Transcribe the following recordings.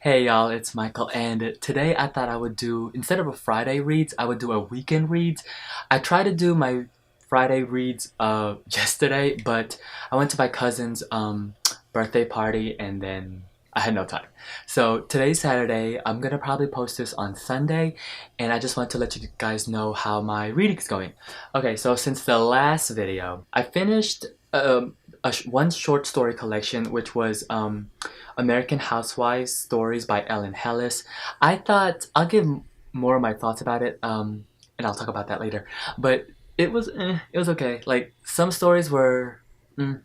Hey y'all, it's Michael, and today I thought I would do, instead of a Friday reads, I would do a weekend reads. I tried to do my Friday reads yesterday, but I went to my cousin's birthday party and then I had no time. So today's Saturday, I'm gonna probably post this on Sunday, and I just want to let you guys know how my reading is going. Okay, so since the last video, I finished one short story collection, which was American Housewives Stories by Ellen Hellis. I thought I'll give more of my thoughts about it, and I'll talk about that later. But it was okay. Like some stories were, but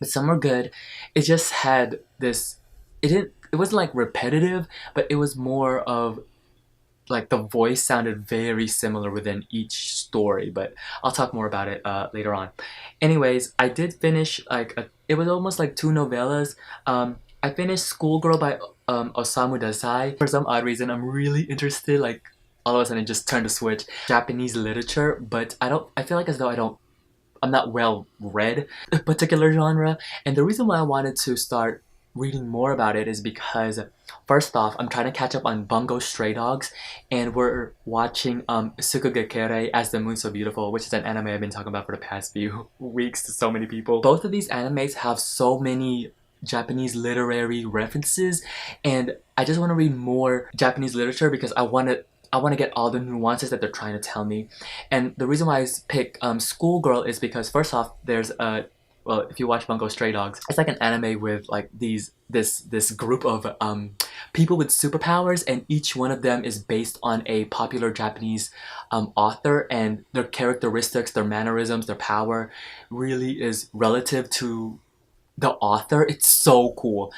some were good. It just had this. It wasn't like repetitive, but it was more of like the voice sounded very similar within each story, but I'll talk more about it later on. Anyways, I did finish it was almost like two novellas. I finished Schoolgirl by Osamu Dazai. For some odd reason, I'm really interested. Like all of a sudden, it just turned to switch Japanese literature, but I don't. I feel like as though I'm not well read a particular genre, and the reason why I wanted to start reading more about it is because first off, I'm trying to catch up on Bungo Stray Dogs, and we're watching Sukugekere as the Moon So Beautiful, which is an anime I've been talking about for the past few weeks to so many people. Both of these animes have so many Japanese literary references, and I just want to read more Japanese literature because I want to get all the nuances that they're trying to tell me. And the reason why I pick Schoolgirl is because first off, there's a well, if you watch Bungo Stray Dogs, it's like an anime with like this group of people with superpowers, and each one of them is based on a popular Japanese author, and their characteristics, their mannerisms, their power really is relative to the author. It's so cool.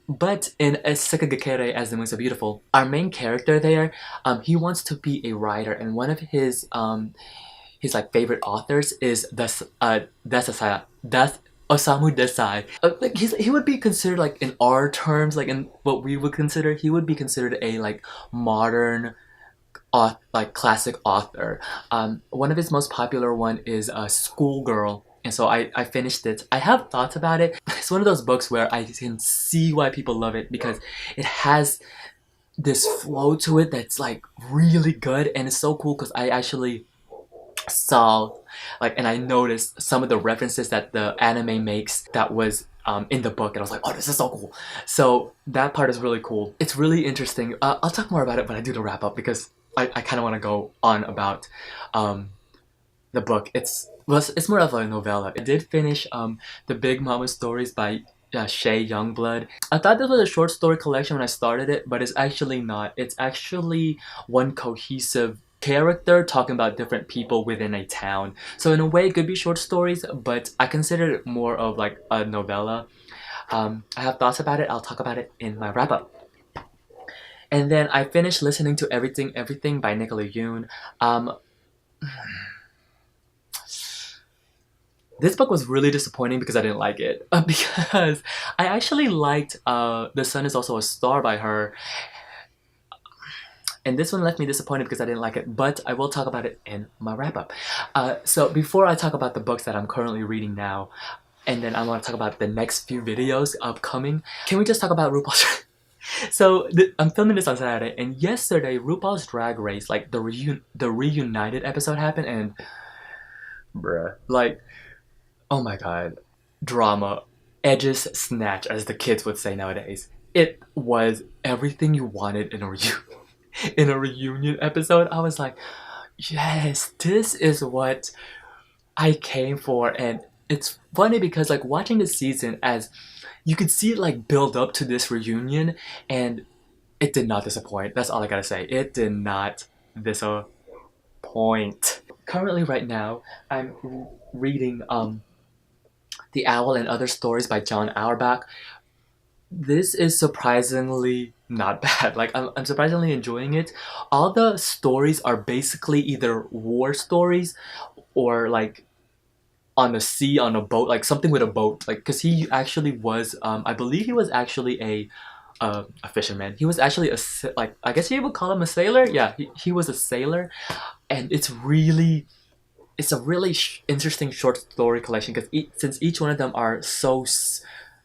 But in Sekigakere as the Moon So Beautiful, our main character there, he wants to be a writer, and one of his like favorite authors is That's Osamu Desai. Like he would be considered like in our terms, like in what we would consider, he would be considered a like modern like classic author. One of his most popular one is Schoolgirl, and so I finished it. I have thoughts about it. It's one of those books where I can see why people love it because it has this flow to it that's like really good, and it's so cool because I actually saw like and I noticed some of the references that the anime makes that was in the book, and I was like, oh, this is so cool. So that part is really cool. It's really interesting. I'll talk more about it when I do the wrap up because I kind of want to go on about the book. It's more of a novella. I did finish the Big Mama Stories by Shay Youngblood. I thought this was a short story collection when I started it, but it's actually not. It's actually one cohesive character talking about different people within a town. So in a way, it could be short stories, but I consider it more of like a novella. I have thoughts about it. I'll talk about it in my wrap up. And then I finished listening to Everything by Nicola Yoon. This book was really disappointing because I didn't like it. Because I actually liked The Sun Is Also a Star by her, and this one left me disappointed because I didn't like it, but I will talk about it in my wrap-up. So before I talk about the books that I'm currently reading now, and then I want to talk about the next few videos upcoming, can we just talk about RuPaul's So I'm filming this on Saturday, and yesterday RuPaul's Drag Race, like the reunited episode happened, and bruh, like, oh my god, drama, edges snatch, as the kids would say nowadays. It was everything you wanted in a in a reunion episode. I was like, yes, this is what I came for. And it's funny because like watching the season, as you could see it like build up to this reunion, and it did not disappoint. That's all I gotta say. It did not disappoint. Currently right now, I'm reading The Owl and Other Stories by John Auerbach. This is surprisingly not bad. Like I'm surprisingly enjoying it. All the stories are basically either war stories or like on the sea on a boat, like something with a boat. Like because he actually was, I believe he was actually a fisherman. He was actually like I guess you would call him a sailor. Yeah, he was a sailor, and it's a really interesting short story collection because since each one of them are so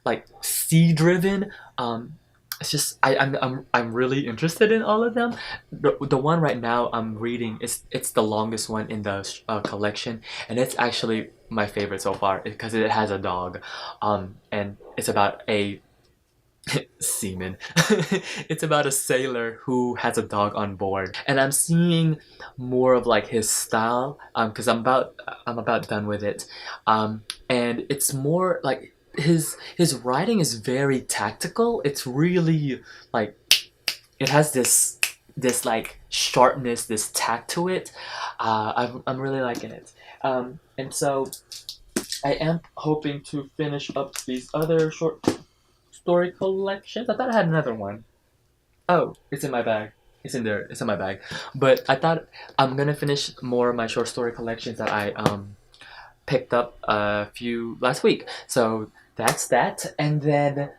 like sea driven, it's just I'm really interested in all of them. The one right now I'm reading is it's the longest one in the collection, and it's actually my favorite so far because it has a dog, and it's about a seaman. It's about a sailor who has a dog on board, and I'm seeing more of like his style because I'm about done with it, and it's more like his writing is very tactical. It's really like it has this like sharpness, this tact to it. I'm really liking it, and so I am hoping to finish up these other short story collections. I thought I had another one. Oh, it's in my bag. It's in there. It's in my bag. But I thought I'm gonna finish more of my short story collections that I picked up a few last week. So that's that. And then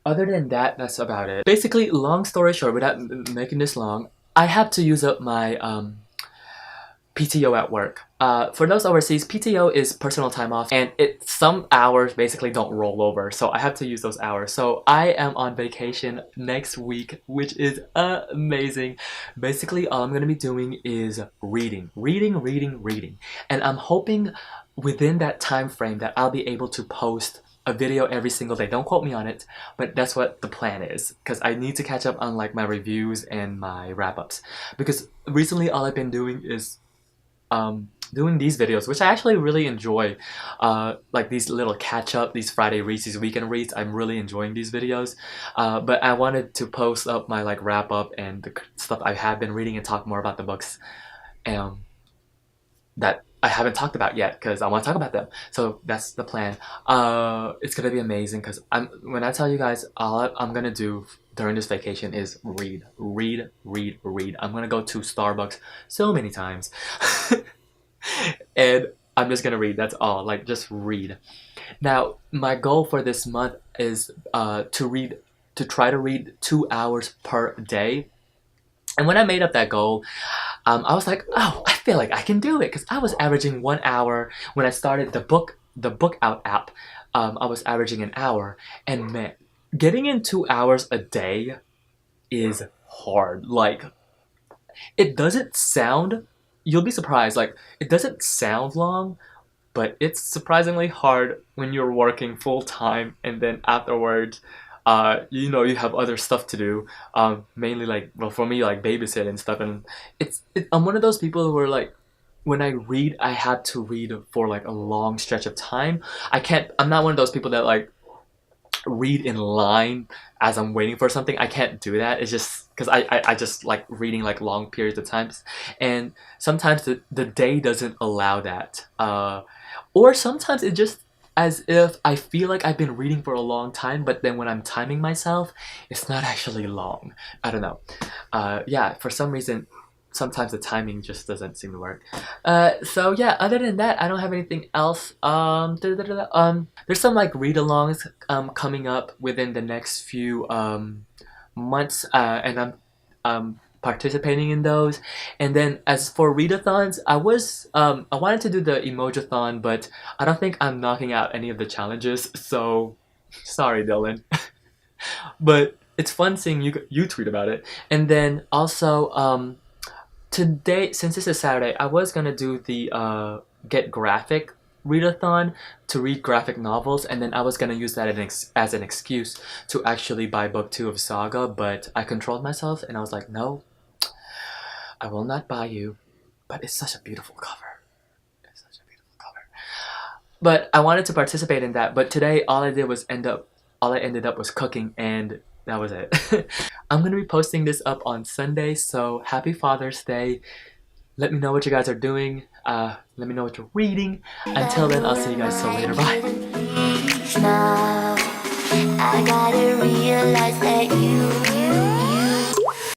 other than that, that's about it. Basically, long story short, without making this long, I have to use up my PTO at work. For those overseas, PTO is personal time off, and some hours basically don't roll over, so I have to use those hours. So I am on vacation next week, which is amazing. Basically, all I'm gonna be doing is reading, and I'm hoping within that time frame that I'll be able to post a video every single day. Don't quote me on it, but that's what the plan is, because I need to catch up on like my reviews and my wrap-ups, because recently all I've been doing is doing these videos, which I actually really enjoy, like these little catch-up, these Friday reads, these weekend reads. I'm really enjoying these videos, but I wanted to post up my like wrap-up and the stuff I have been reading and talk more about the books that I haven't talked about yet, because I want to talk about them. So that's the plan. It's gonna be amazing, because when I tell you guys, all I'm gonna do during this vacation is read. I'm gonna go to Starbucks so many times and I'm just gonna read. That's all. Like, just read. Now, my goal for this month is to try to read 2 hours per day. And when I made up that goal, I was like, oh, I feel like I can do it, because I was averaging 1 hour when I started the book out app. I was averaging an hour, and man, getting in 2 hours a day is hard. Like, it doesn't sound, you'll be surprised, like, it doesn't sound long, but it's surprisingly hard when you're working full time and then afterwards, you know, you have other stuff to do, mainly like, well, for me, like babysit and stuff. And I'm one of those people who are like, when I read, I have to read for like a long stretch of time. I'm not one of those people that like read in line as I'm waiting for something. I can't do that. It's just because I just like reading like long periods of times, and sometimes the day doesn't allow that, or sometimes it just as if I feel like I've been reading for a long time, but then when I'm timing myself, it's not actually long. I don't know. Yeah, for some reason, sometimes the timing just doesn't seem to work. So yeah, other than that, I don't have anything else. There's some like read-alongs coming up within the next few months, and I'm participating in those. And then as for readathons, I wanted to do the emojathon, but I don't think I'm knocking out any of the challenges, so sorry, Dylan. But it's fun seeing you tweet about it. And then also today, since this is Saturday, I was gonna do the Get Graphic readathon to read graphic novels, and then I was gonna use that as an excuse to actually buy book 2 of Saga, but I controlled myself and I was like, no, I will not buy you, but it's such a beautiful cover. It's such a beautiful cover. But I wanted to participate in that, but today all I ended up was cooking, and that was it. I'm gonna be posting this up on Sunday, so happy Father's Day. Let me know what you guys are doing. Let me know what you're reading. Until then, I'll see you guys so later. Bye. Now, I gotta realize that